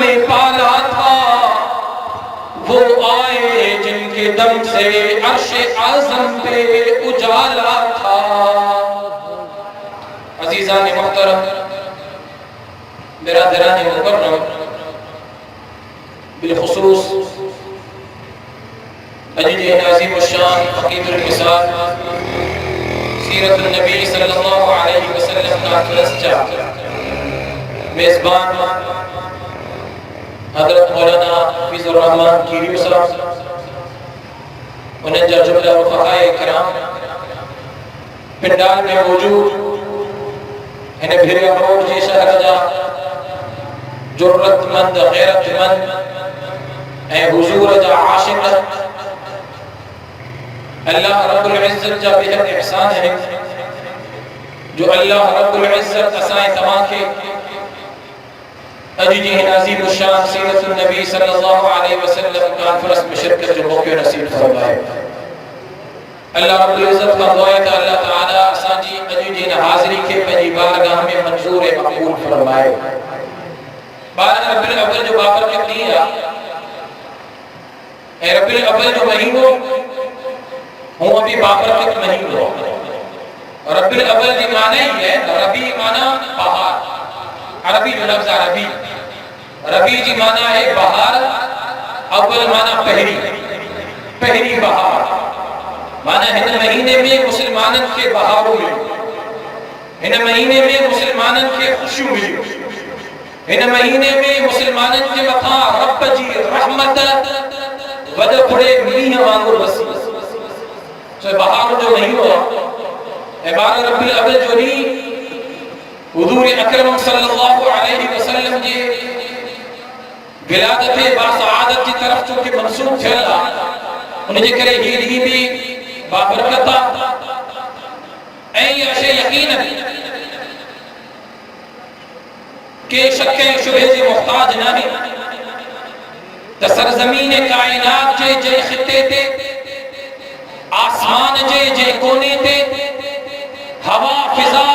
में पाला था, वो आए जिनके दम से अर्शे आज़म पे उजाला था। अजीज़ान मुहतरम, बिरादरान मुकर्रम, बिलखुसूस अजीज़ नाज़िम शान फ़क़ीहुल मिसाल सीरतुन नबी सल्लल्लाहु अलैहि वसल्लम का क्लस्टर मेज़बान हज़रत मौलाना हफ़ीज़ुर रहमान कीरियो साहब, उन्हें जा जुमला वफ़ाक़ाए किराम पिंडाल में मौजूद इन्हें भिरिया रोड जे शहर जा जुर्रतमंद गैरतमंद ऐं हुज़ूर जा आशिक़, अल्लाह रब्बुल इज़्ज़त जा बेहद एहसान है जो अल्लाह रब्बुल इज़्ज़त असां तमाम के अजी जी नाज़िम शान सीरतुन नबी सल्लल्लाहु अलैहि वसल्लम कॉन्फ्रेंस में शिरकत जो मौक़े नसीब फरमाए। अल्लाह रब्बुल इज़्ज़त का दुआ है अल्लाह ताला असां जी अजी जी हाज़िरी के पंहिंजी बारगाह में मंज़ूर मक़बूल फरमाए। 12 रबीउल अव्वल जो बाबरकत ॾींहुं आहे ऐं रबीउल अव्वल जो महीनो हुआ भी बाबरकत महीनो। रबीउल अव्वल जी माना ही है, रबी माना बहार, अरबी जो लफ्ज़ अरबी, रबी जी माना है बहार, अव्वल माना पहली, पहली बहार माना हिन महीने में मुसलमानन के बहारो मिलियो, हिन महीने में मुसलमानन के खुशियों मिलियो, हिन महीने में मुसलमानन के मथा रब जी रहमत वड फुड़े मींह वांगुरु वसी। सो बहार जो महीनो है, 12 रबीउल अव्वल जो ॾींहुं हुज़ूर अकरम सल्लल्लाहु अलैहि वसल्लम जे विलादत बासआदत जी तरफ जो के मंसूब थियल आहे, उन जे करे ही ॾींहुं भी बाबरकत आहे। ऐं इहा शइ यकीनन के शक ऐं शुबहे जे मुहताज न आहे त सरज़मीन कायनात जे जंहिं ख़िते ते, आसमान जे जंहिं कोने ते, हवा फिज़ा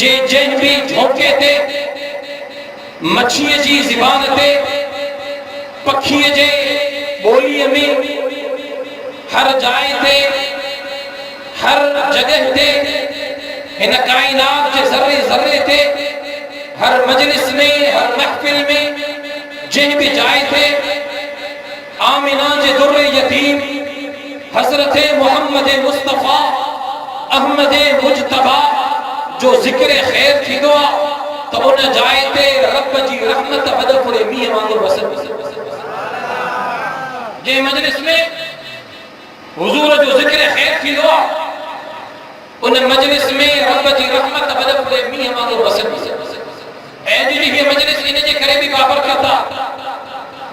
जे जंहिं भी झोंके ते, मच्छीअ जी ज़बान ते, पखीअ जे ॿोलीअ में, हर जाइ ते, हर जगह ते, हिन कायनात जे ज़र्रे ज़र्रे ते, हर मजलिस में, हर महफिल में, जंहिं भी जाइ ते आमिना जे दुर्र यतीम हज़रत मोहम्मद मुस्तफ़ा अहमद मुजतबा जो ज़िक्र खैर थींदो आहे त उन जाइ ते रब जी रहमत वड फुड़े मींह वांगुरु वसंदी। जंहिं मजलिस में हुज़ूर जो ज़िक्र खैर थींदो आहे उन मजलिस में रब जी रहमत वड फुड़े मींह वांगुरु वसंदी। ऐं जी हीअ मजलिस इन जे करे भी बाबरकत आहे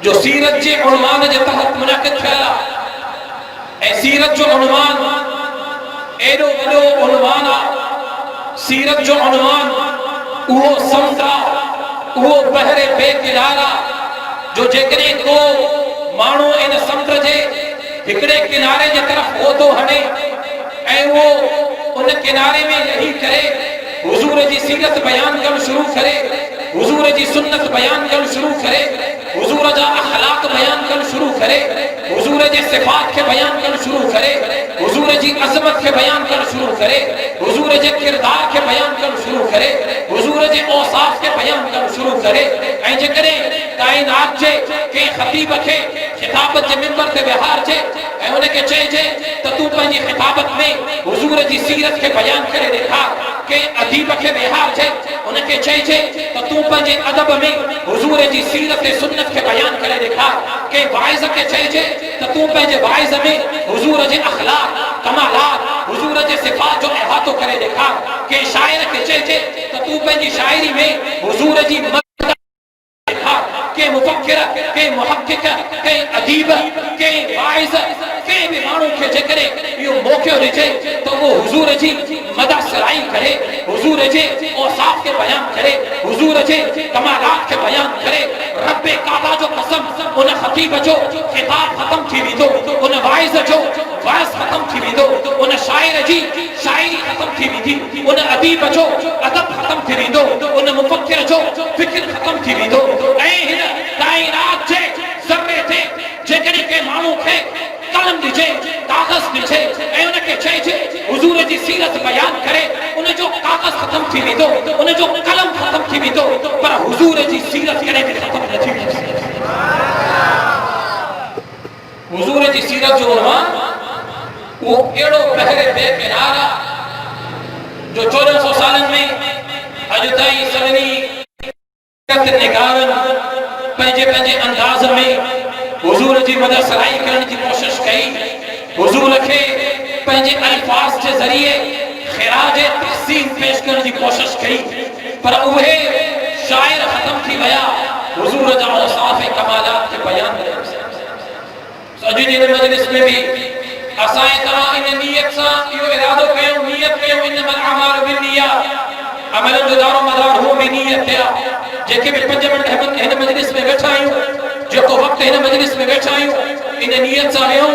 जो सीरत जे उन्वान जे तहत मुनक़िद थियल आहे। ऐं सीरत जो उन्वान एॾो वॾो उन्वान आहे, सीरत जो उन्वान उहो समुंड आहे, उहो बहरे बेकिनार आहे जो जेकॾहिं को माण्हू इन समुंड जे हिकिड़े किनारे जे तरफ़ ओतो हणे ऐं उहो उन किनारे में लही करे हुज़ूर जी सीरत बयान करणु शुरू करे, हुज़ूर जी सुन्नत बयान करणु शुरू करे, हुज़ूर जा अखलाक बयान करणु शुरू करे, हुज़ूर जे सिफ़ात के बयान करणु शुरू करे, हुज़ूर जी अज़मत के बयान करणु शुरू करे, हुज़ूर जे किरदार के बयान करणु शुरू करे, हुज़ूर जे औसाफ के बयान करणु शुरू करे। ऐं जेकॾहिं कायनात जे के ख़तीब खे खिताबत जे मिंबर ते विहार जे ऐं उनखे चइजे त तूं पंहिंजी खिताबत में हुज़ूर जी सीरत के बयान करे ॾेखार, के अदीब के विहार जे उनखे चइजे त तूं पंहिंजे अदब में हुज़ूर जी सीरत सुन्नत के बयान करे ॾेखार, के वाइज़ के चइजे त तूं पंहिंजे वाइज़ में हुज़ूर जे अखलाक कमालात हुज़ूर जे सिफ़ात जो इहातो करे ॾेखार, के शाइर के चइजे त तूं पंहिंजी शाइरी में हुज़ूर जी के मुफक्किर, के मुहक्किक, के अदीब, के वाइज़, के भी माण्हू खे जेकॾहिं इहो मौक़ो ॾिजे त उहो हुज़ूर जी मदह सराई करे, हुज़ूर जे औसाफ के बयान करे, हुज़ूर जे कमालात के बयान करे। रब काबा जो कसम, उन ख़तीब जो खिताब ख़त्म थी वेंदो, उन वाइज़ जो वाइज़ ख़त्म थी वेंदो, उन शाइर शाइर जी शायरी खत्म थी वेंदी, उन अदीब जो अदब खत्म थी वेंदो, उन मुफक्किर जो फिक्र खत्म थी वेंदो। ऐं हिन काइनात जे ज़र्रे ते जेकॾहिं के माण्हू खे कलम ॾिजे, कागज़ ॾिजे ऐं उनखे चइजे हुज़ूर जी सीरत बयान करे, उन जो कागज़ खत्म थी वेंदो, उन जो कलम खत्म थी वेंदो, पर हुज़ूर जी सीरत कॾहिं बि खत्म न थी वेंदी। हुज़ूर जी सीरत जो उनवान वो अहिड़ो बहरे बेकिनार जो 1400 सालनि में अॼु ताईं सभिनी निगारनि पंहिंजे पंहिंजे अंदाज़ में हुज़ूर जी मदद सराई करण जी कोशिश कई, हुज़ूर खे पंहिंजे अल्फाज़ जे ज़रिए ख़िराज तहसीन पेश करण जी कोशिश कई, पर उहे शाइर ख़त्म थी विया हुज़ूर जा औसाफ़ कमालात खे बयान करे। अॼु जी मजलिस में भी असां तव्हां इन नियत सां इहो इरादो कयूं, नियत कयूं इन्नमल अमालु बिन्नियात, अमलनि जो दारो मदार हो में नियत थिया। जेके भी 5 मिनट हिन मजलिस में वेठा आहियूं, जेको वक़्तु हिन मजलिस में वेठा आहियूं, इन नियत सां वेहूं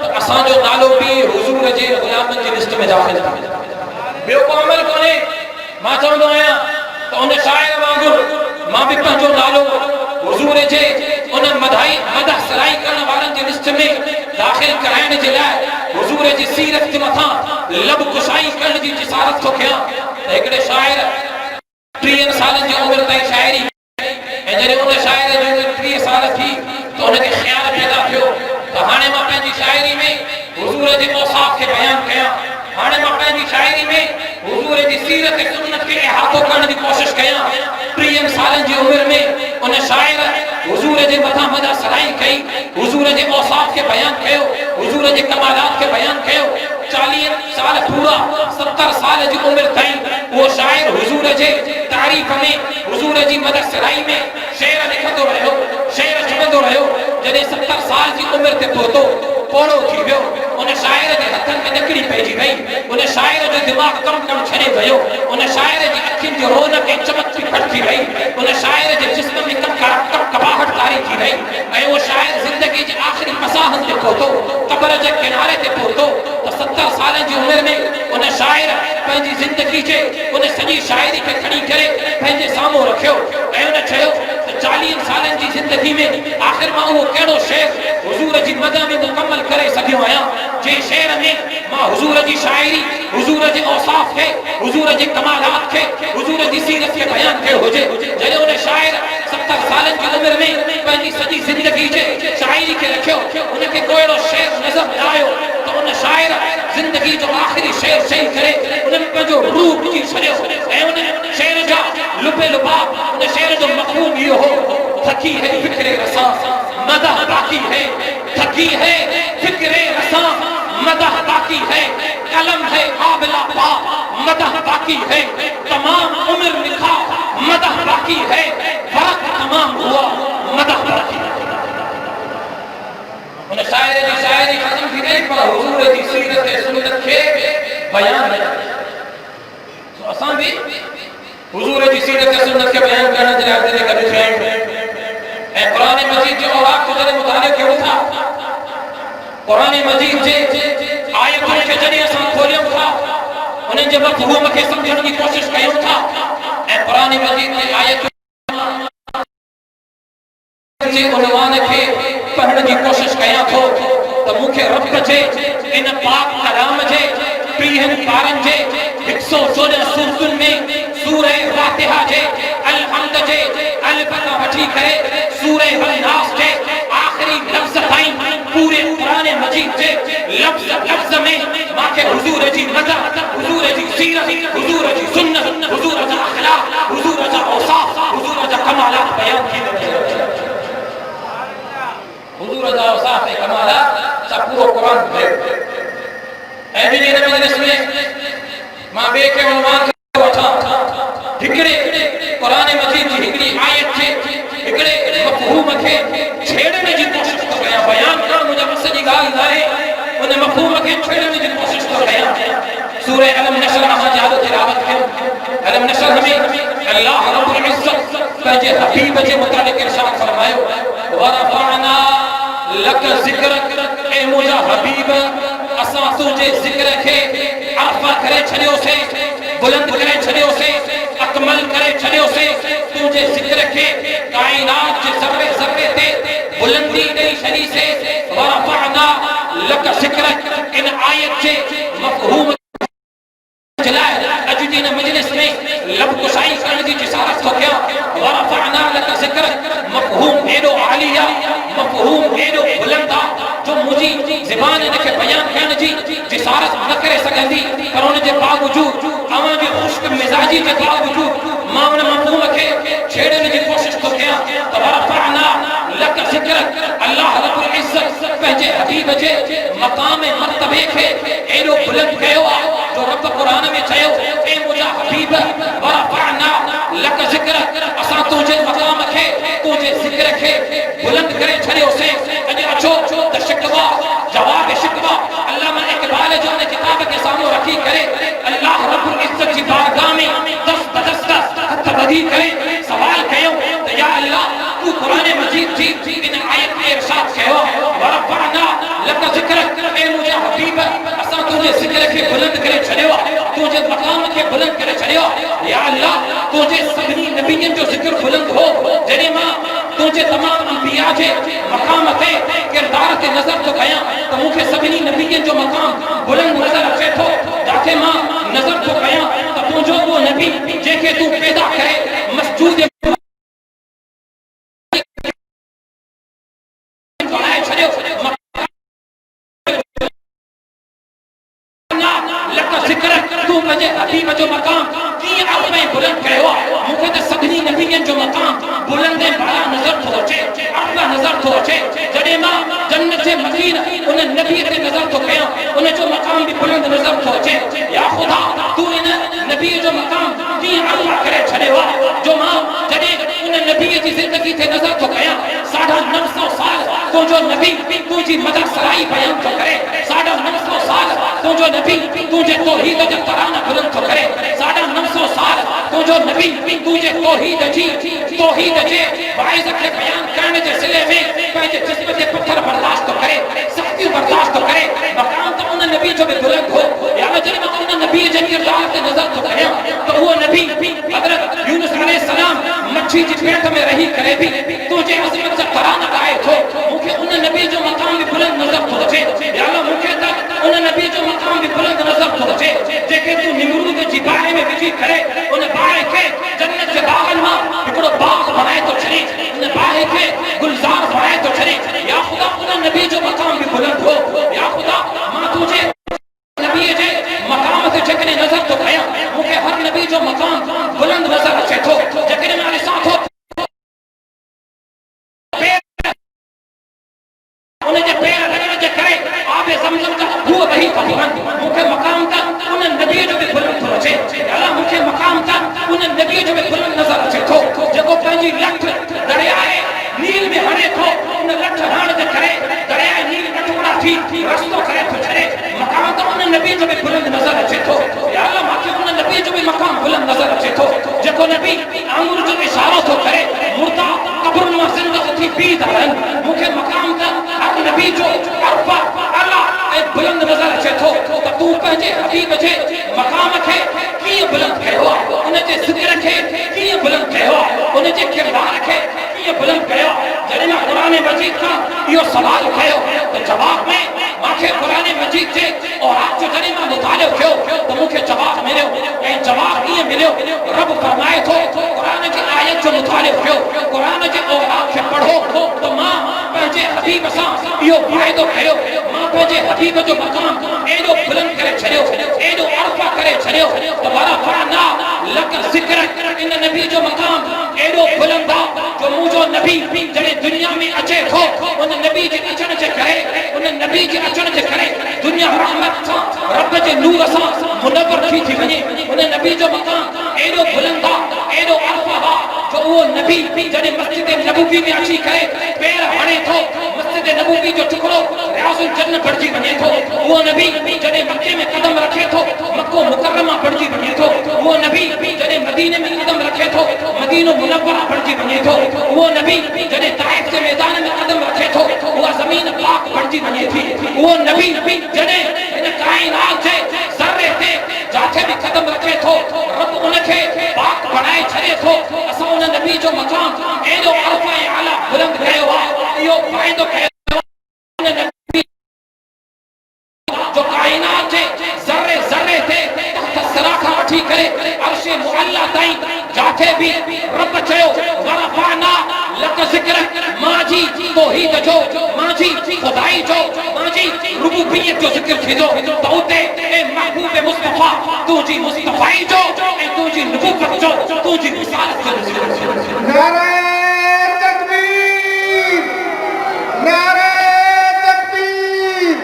त असांजो नालो बि हुज़ूर जे ग़ुलामनि जी लिस्ट में दाख़िल थी। ॿियो को अमल कोन्हे। मां चवंदो आहियां त उन शाइर वांगुरु मां बि पंहिंजो नालो हुज़ूर जे उन मदह सराई करण वारनि जी लिस्ट में दाख़िल कराइण जे लाइ हुज़ूर जी सीरत जे मथां लब कुशाई करण जी जिसारत थो कयां। त हिकिड़े शाइर 30 सालनि जी उमिरि ताईं शाइरी, ऐं जॾहिं उन शाइर जी उमिरि 30 साल थी त उनखे ख़्याल पैदा थियो त हाणे मां पंहिंजी शाइरी में हुज़ूर जे औसाफ़ खे बयान कयां, हाणे मां पंहिंजी शाइरी में हुज़ूर जी सीरत ऐं सुन्नत खे इहातो करण जी कोशिश कयां। 30 सालनि जी उमिरि में उन शाइर हुज़ूर जे मथां मदह सराई कई, हुज़ूर जे औसाफ़ खे बयान कयो, हुज़ूर जे कमालात खे बयान कयो। 40 साल पूरा 70 साल जी उमिरि ताईं वो शाइर हुज़ूर जे तारीफ़ में, हुज़ूर जी मदह सराई में शेर लिखंदो रहियो, शेर चवंदो रहियो। जॾहिं 70 साल जी उमिरि ते पहुतो, पोड़ो थी वियो, उन शाइर जे हथनि में नकड़ी पइजी वई, उन शाइर जो दिमाग़ कम कम छॾे वियो, उन शाइर जी अखियुनि जो रौनक ऐं चमक घटि थी वई, उन शाइर जे जिस्म में कबाहट तारी थी वई, ऐं उहो शाइर ज़िंदगी जे आख़िरी मसाहनि ते पहुतो, क़ब्र जे किनारे ते पहुतो। त 70 सालनि जी उमिरि में उन शाइर पंहिंजी ज़िंदगी जे उन सॼी शाइरी खे खणी करे पंहिंजे साम्हूं रखियो ऐं उन चयो त 40 सालनि जी ज़िंदगी में आख़िर मां उहो कहिड़ो शेर हुज़ूर जी मदह में मुकमल करे सघियो आहियां, जंहिं शेर में मां हुज़ूर जी शाइरी, हुज़ूर जे औसाफ़ खे, हुज़ूर जे कमालात खे, हुज़ूर जी सीरत खे बयान कयो हुजे। जॾहिं उन शाइर 70 सालनि जी उमिरि में पंहिंजी सॼी ज़िंदगी जे शाइरी खे रखियो, उनखे को अहिड़ो शेर नज़र न आयो त उन शाइर ज़िंदगी जो आख़िरी शेर चई करे उन्हनि पंहिंजो रूह विझी छॾियो ऐं उन शेर जा लुबे लुबाब, उन शेर जो मफ़हूम इहो हो, थकी है फिक्रे रसां मदह बाक़ी है, थकी है फिक्रे रसां मदह बाक़ी है, कलम है काबिला पा मदह बाकी है, तमाम उम्र लिखा मदह बाकी है, फर्क तमाम हुआ मदह बाकी है। उन शाइर जी शाइरी खत्म थी वई, पर हुज़ूर जी सीरत ऐं सुन्नत खे बयान न कयो। तो असां बि हुज़ूर जी सीरत ऐं सुन्नत खे बयान करण जे लाइ जॾहिं गॾु थिया आहियूं ऐं क़ुरान मजीद जो औराक़ जो जॾहिं मुतालियो कयूं था, क़ुरान मजीद जे आयतुनि खे जॾहिं असां खोलियूं था, उन्हनि जे मफ़हूम खे सम्झण जी कोशिश कयूं था ऐं क़ुरान मजीद जे आयतुनि जे उनवान खे पढ़ण जी कोशिश कयां थो त मूंखे रब जे इन पाक कलाम जे 30 पारनि जे 114 सूरतुनि में सूरह फातिहा जे अल-हम्द जे अलिफ खां वठी करे सूरह नास जे आख़िरी लफ़्ज़ ताईं पूरे क़ुरान मजीद जे लफ़्ज़ लफ़्ज़ में मांखे हुज़ूर जी मदद, हुज़ूर जी सीरत, हुज़ूर जी सुन्नत, हुज़ूर जा अख़लाक़, हुज़ूर जा औसाफ़, हुज़ूर जा कमालात बयान किए वेंदा। हुज़ूर जा औसाफ़ ऐं कमालात सां पूरो क़ुरान भरियो। ऐं ॿिनि हिन मजलिस में मां ॿिए खे उनवान वठां, हिकिड़े क़ुरान मजीद जी हिकिड़ी आयत जे हिकिड़े मफ़हूम खे छेड़ण जी कोशिश थो कयां। बयान करणु मुंहिंजा बस जी ॻाल्हि न आहे, उन मफ़हूम खे छेड़ण जी कोशिश थो कयां। सूरह अलम नशरह मां यादि तिलावत कयो। अलम नशरह में अल्लाह रब्बुल इज़्ज़त पंहिंजे हबीब जे मुतालिक़ इरशाद फरमायो, वरफ़अना लक ज़िक्रक, ऐं मुंहिंजा हबीब असां तुझे जिक्र खे अरफा करे छॾियोसीं, बुलंद करे छॾियोसीं, अकमल करे छॾियोसीं। तुझे जिक्र खे कायनात जे ज़र्रे ज़र्रे ते बुलंदी ॾेई छॾीसीं। वरफ़अना लक ज़िक्रक इन आयत जे मफ़हूम जलाए अॼु जी हिन मजलिस में लब कुशाई करण जी जिसारत थो कयां। वरफ़अना लक ज़िक्रक मफ़हूम एॾो आली आहे, मफ़हूम एॾो बुलंद आहे जो मुंहिंजी ज़बान हिनखे बयान करण जी जिसारत न करे सघंदी। पर उन जे बावजूद अवां जी ख़ुश्क मिज़ाजी जे बावजूद मां उन मफ़हूम खे छेड़ण जी कोशिश थो कयां। त वरफ़अना लक ज़िक्रक अल्लाह रब्बुल इज़्ज़त पंहिंजे हबीब जे मक़ाम मर्तबे खे एॾो बुलंद कयो आहे जो रब क़ुरान में चयो, ए मुंहिंजा हबीब वरफ़अना लक ज़िक्रक असां तुंहिंजे मक़ाम खे, तुंहिंजे ज़िक्र खे बुलंद करे छॾियोसीं। अॼु अचो त शिकवा जवाब शिकवा अल्लामा इक़बाल जो उन किताब खे साम्हूं रखी करे अल्लाह रब्बुल इज़्ज़त जी बारगाह में दस्त बदस्त हथ ॿधी करे सवाल कयो त या अल्लाह तू क़ुरान मजीद जी इन आयत में इरशाद कयो वरफ़अना लक ज़िक्रक, ए मुंहिंजा हबीब असां तुंहिंजे ज़िक्र खे बुलंद करे छॾियो आहे, तुंहिंजे मक़ाम खे बुलंद करे छॾियो आहे। या अल्लाह तुंहिंजे सभिनी नबियनि जो ज़िक्र बुलंद हो। जॾहिं मां तुंहिंजे तमामु अंबिया जे मक़ाम ते किरदार ते नज़र थो कयां त मूंखे सभिनी नबियनि जो मक़ाम बुलंद नज़र अचे थो। जिथे मां नज़र थो कयां त तुंहिंजो उहो नबी जंहिंखे तूं पैदा करे मस्जूद बणाए छॾियो, लक ज़िक्रक तूं पंहिंजे हबीब जो मक़ाम कीअं अर्ज़ में बुलंद कयो आहे। मूंखे त सभिनी नबियनि जो मक़ाम बुलंद ऐं बाला नज़र थो अचे, अर्ज़ नज़र थो अचे। जॾहिं मां जन्नत जे मदीन उन नबीअ ते नज़र थो कयां, उन जो मक़ाम बि बुलंद नज़र थो अचे। या ख़ुदा तूं इन नबीअ जो मक़ाम कीअं अर्ज़ करे छॾियो आहे जो मां जॾहिं उन नबीअ जी ज़िंदगी ते नज़र थो कयां 950 साल तुंहिंजो नबी तुंहिंजी मदद सराई बयान थो करे। 950 साल तुंहिंजो नबी तुंहिंजे तौहीद जा तराना बुलंद थो करे। 950 साल तुंहिंजो नबी तुंहिंजे तौहीद जे वाइज़ खे बयान करण जे सिले में पंहिंजे जिस्म जे पत्थर बर्दाश्त थो करे, सख़्तियूं बर्दाश्त थो करे। मक़ाम त उन नबी जो बि बुलंद हो। या जॾहिं मां उन नबी जे किरदार ते नज़र थो कयां त उहो नबी हज़रत यूनुस अलैहिस्सलाम मच्छी जी पेट में रही करे बि तुंहिंजे अज़मत जा तराना ॻाए थो। मूंखे उन नबी जो मक़ाम बि बुलंद नज़र थो अचे। या मूंखे त उन नबी जो मक़ाम बि बुलंद नज़र थो अचे जेके तूं निमरूद जी बाहि में विझी करे उन बाहि खे जन्नत जे बाग़नि मां हिकिड़ो बाग़ बणाए थो छॾे, उन बाहि खे गुलज़ार बणाए थो छॾे। या ख़ुदा उन नबी जो मक़ाम बि बुलंद हो। या ख़ुदा मां तुंहिंजे नबीअ जे मक़ाम ते जेकॾहिं नज़र थो कयां मूंखे हर नबी जो मक़ाम बुलंद नज़र अचे थो। जेकॾहिं मां ॾिसां थो उन जे पेर लॻण जे करे आबे ज़मज़म जा खूह बही था वहनि। मूंखे मक़ाम त उन नबीअ जो बि बुलंद थो अचे। अल्लाह मूंखे मक़ाम त उन नबीअ जो बि बुलंद नज़र अचे थो जेको पंहिंजी लठ दरियाए नील में हणे थो। उन लठ हणण जे करे दरियाए नील में टुकड़ा थी रस्तो करे थो छॾे। मक़ाम त उन नबीअ जो बि बुलंद नज़र अचे थो। या अल्लाह मूंखे उन नबीअ जो बि मक़ाम बुलंद नज़र अचे थो जेको नबी आंगुर जो इशारो थो करे मुर्दा क़ब्रुनि मां ज़िंदा थी बीह था रहनि। मूंखे मक़ाम त हर नबी जो अरफा आला ऐं बुलंद नज़र अचे थो त तूं पंहिंजे हबीब जे मक़ाम खे कीअं बुलंद कयो आहे, उन जे ज़िक्र खे कीअं बुलंद कयो आहे, उन जे किरदार खे कीअं बुलंद कयो आहे। जॾहिं मां क़ुरान मजीद खां इहो सवाल कयो त जवाब में मूंखे क़ुरान मजीद जे औरात जो जॾहिं मां मुतालियो कयो त मूंखे जवाब मिलियो। ऐं जवाब ईअं मिलियो, रब फरमाए थो क़ुरान जी आयत जो मुतालियो कयो, क़ुरान जे औरात खे पढ़ो त मां पंहिंजे हबीब सां इहो वाइदो कयो, मां पंहिंजे हबीब जो मक़ाम एॾो बुलंद करे छॾियो, एॾो अरफा करे छॾियो त वरफ़अना लक ज़िक्रक इन नबी जो मक़ाम एॾो बुलंद आहे जो मुंहिंजो नबी जॾहिं दुनिया में अचे थो उन नबी जे अचण जे करे, उन नबी जे अचण जे करे दुनिया रहमत सां रब जे नूर सां मुनव्वर थी वञे। उन नबी जो मक़ाम एॾो बुलंद आहे, एॾो अरफा आहे जो उहो नबी जॾहिं मस्जिद नबवी में अची करे पैर हणे थो मस्जिद नबवी जो टुकड़ो रियाज़ुल जन्नत बणिजी वञे थो। उहो नबी जॾहिं मक्के में कदम रखे थो मक्को मुकर्रमा बणिजी वञे थो। उहो नबी जॾहिं मदीने में कदम रखे थो मदीनो मुनव्वरा बणिजी वञे थो। उहो नबी जॾहिं ताइफ जे मैदान में कदम रखे थो उहा ज़मीन पाक बणिजी वञे थी। उहो नबी जॾहिं जिथे भी कदम रखे थो रब उनखे पाक बनाए छॾे थो। असां उन नबी जो मक़ाम एॾो अरफ़ा ऐं आला बुलंद कयो आहे, इहो फ़ाइदो कयो उन नबी जो काइनात जे ज़र्रे ज़र्रे ते सरा खां वठी करे अर्श मुअल्ला ताईं जाथे भी रब चयो वरफ़अना लक ज़िक्रक, मांजी तौहीद जो, मांजी खुदाई जो, मांजी रुबूबियत जो ज़िक्र थींदो त उते ए महबूब मुस्तफ़ा तुंहिंजी मुस्तफ़ाई जो ऐं तुंहिंजी नबूवत जो, तुंहिंजी रिसालत जो ज़िक्र थींदो। नारे तकबीर, नारे तकबीर,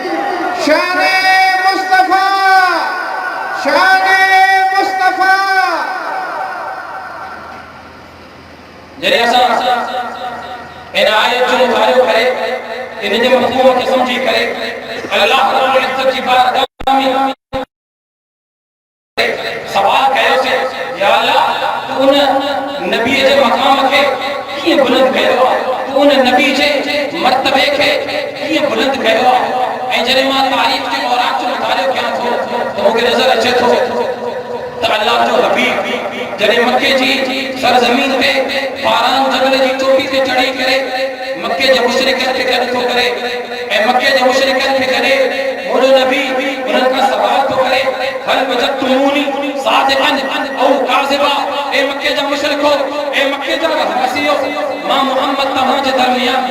शाने मुस्तफ़ा, शाने मुस्तफ़ा। जॾहिं असां इन आयत जो मुतालिओ करे इन जे मफ़हूम खे समझी करे अल्लाह रब्बुल इज़्ज़त जी बारगाह में सवाल कयोसीं, या अल्लाह उन नबी जे मक़ाम खे कीअं बुलंद कयो आहे, तूं उन नबी जे मर्तबे खे कीअं बुलंद कयो आहे। ऐं जॾहिं मां तारीफ़ जे औराक़ जो मुतालिओ कयां थो त मूंखे नज़र अचे थो त अल्लाह जो हबीब जॾहिं मके जी सरज़मीन ते पारान जबल जी चोटी ते चढ़ी करे मके जे मुशरिकनि खे गॾु थो करे ऐं मके जे मुशरिकनि खे गॾे मुंहिंजो नबी उन्हनि खां सवाल थो करे, हल वजदतुमूनी सादिक़न औ काज़िबा, ए मके जा मुशरिको, ए मके जा रहमसियो, मां मोहम्मद तव्हां जे दरमियान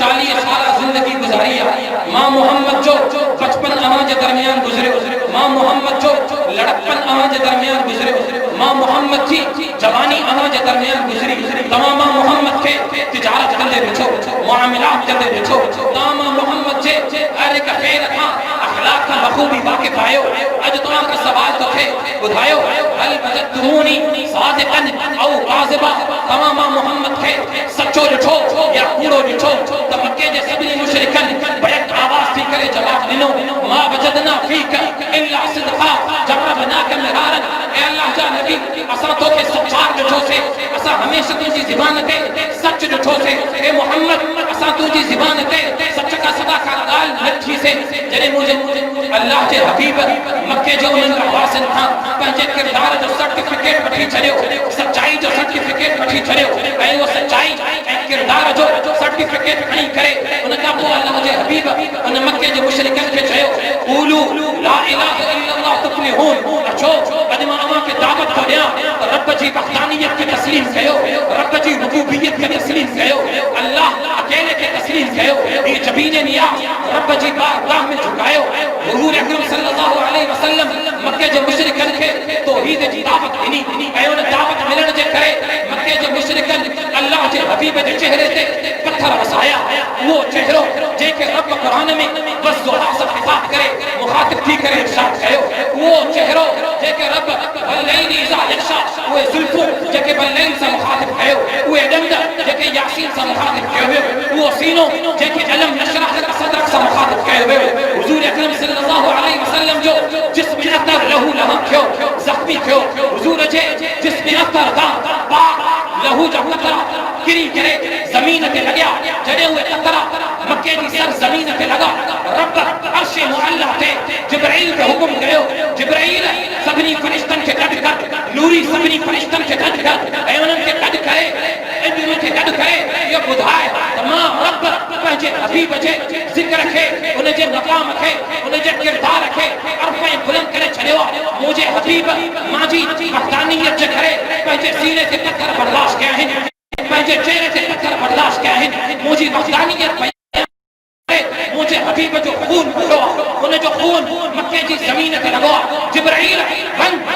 40 साल ज़िंदगी गुज़ारी आहे, मां मोहम्मद जो बचपन अव्हां जे दरमियान गुज़रियो, मां मोहम्मद जो लड़कपन अव्हां जे दरमियान गुज़रियो, मां मोहम्मद जी जवानी अव्हां जे दरमियान गुज़री, तव्हां मां मोहम्मद खे तिजारत कंदे ॾिठो, मुआमिलात कंदे ॾिठो, तव्हां मां मोहम्मद जे हर हिक ख़ैर खां अखलाक खां बख़ूबी वाक़िफ़ आहियो। अॼु तव्हां खां सवाल थो थिए, ॿुधायो हल वजदतुमूनी सादिक़न औ काज़िबा, तव्हां मां मोहम्मद खे सचो ॾिठो या कूड़ो ॾिठो? त मके जे सभिनी मुशरिकनि बैक आवाज़ थी करे जवाब ॾिनो, मा वजदना फीक इल्ला सिदक़ा जरबनाक मिरारन, ए अल्लाह जा नबी असां तोखे सचार ॾिठोसीं, असां हमेशह तुंहिंजी ज़बान ते सच ॾिठोसीं, ए मोहम्मद असां तुंहिंजी ज़बान ते सच खां सदा का ॻाल्हि न थीसीं। जॾहिं मुंहिंजे अल्लाह जे हबीब मके जो उन्हनि वासियुनि खां पंहिंजे किरदार जो सर्टिफिकेट वठी छॾियो, सचाई जो सर्टिफिकेट वठी छॾियो ऐं उहो सचाई ऐं किरदार जो सर्टिफिकेट खणी करे उन खां पोइ अल्लाह जे हबीब उन मके जे मुशरिकनि खे चयो, क़ूलू ला इलाहा इल्लल्लाह तुफ़्लिहून, अचो अॼु मां अव्हां खे दावत थो ॾियां त रब जी वहदानियत खे तस्लीम कयो, रब जी रुबूबियत खे तस्लीम कयो, अल्लाह अकेले खे तस्लीम कयो, हीअ जबीन नियाज़ रब जी बारगाह में झुकायो। हुज़ूर अकरम सल्लल्लाहु अलैहि वसल्लम मके जे मुशरिकनि खे तौहीद जी दावत ॾिनी ऐं उन दावत मिलण जे करे मके जे मुशरिकनि अल्लाह जे हबीब जे चेहरे ते पत्थर वसाया। उहो चेहरो जंहिंखे रब क़ुरान में बस दुआ सां ख़िताब करे मुखातिब थी करे इरशाद कयो, उहो चेहरो जंहिंखे रब वल्लैल इज़ा यग़शा, उहे ज़ुल्फ़ूं जेके वल्लैल सां मुखातिब कयो, उहे ॾंद जेके यासीन सां मुखातिब कयो वियो, उहो सीनो जेके अलम नशरह लक सदरक सां मुखातिब कयो वियो। हुज़ूर अकरम सल्लल्लाहु अलैहि वसल्लम जो जिस्म अतर लहू लहम थियो, ज़ख्मी थियो, हुज़ूर जे जिस्म अतर तां पाक लहू जा कतरा किरी करे ज़मीन ते लॻया। जॾहिं उहे कतरा मके जी सर ज़मीन ते लॻा, रब अर्श मुअल्ला ते जिब्राइल खे हुकुम कयो, जिब्राइल सभिनी फरिश्तनि खे गॾु कर, नूरी सभिनी फरिश्तनि खे गॾु कर ऐं उन्हनि खे गॾु करे खे गॾु करे इहो ॿुधाए त मां रब पंहिंजे हबीब जे ज़िक्र खे, उन जे मक़ाम खे, उन जे किरदार खे अरफ़ ऐं बुलंद करे छॾियो आहे। मुंहिंजे हबीब मांजी वहदानियत जे करे पंहिंजे सीने ते पत्थर बर्दाश्त कया आहिनि, पंहिंजे चेहरे ते पत्थर बर्दाश्त कया आहिनि, मुंहिंजी वहदानियत मुझे हबीब जो खून पियो, उन जो खून मक्के जी ज़मीन ते लॻो। जिब्राइल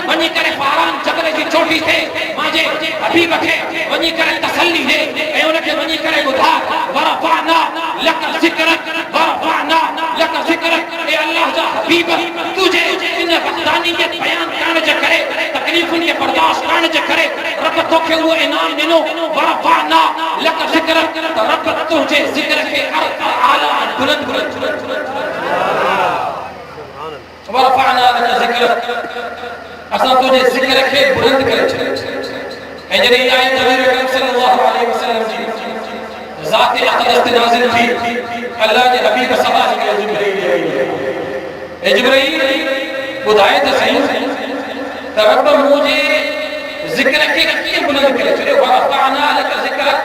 वञी करे पारान जबल जी चोटी ते मुंहिंजे हबीब खे वञी करे तसल्ली ॾे ऐं उनखे वञी करे ॿुधा, वरफ़अना लक ज़िक्रक, वरफ़अना लक ज़िक्रक, ए अल्लाह जा हबीब तुझे इन वहदानियत बयान करण जे करे, तकलीफ़ुनि खे बर्दाश्त करण जे करे रब तोखे उहो इनाम ॾिनो, वरफ़अना लक ज़िक्रक, त रब तुंहिंजे ज़िक्र खे आला बुलंद वरफ़अना लक ज़िक्रक, असां तुंहिंजे ज़िक्र खे बुलंद करे छॾियो। ऐं जॾहिं इहा आयत नबी अकरम सल्लल्लाहु अलैहि वसल्लम जी ज़ात अक़दस ते नाज़िल थी, अल्लाह जे हबीब सलाह कयो, जिब्राइल ॿुधाए त सही त रब मुझे ज़िक्र खे कीअं बुलंद करे छॾियो वरफ़अना लक ज़िक्रक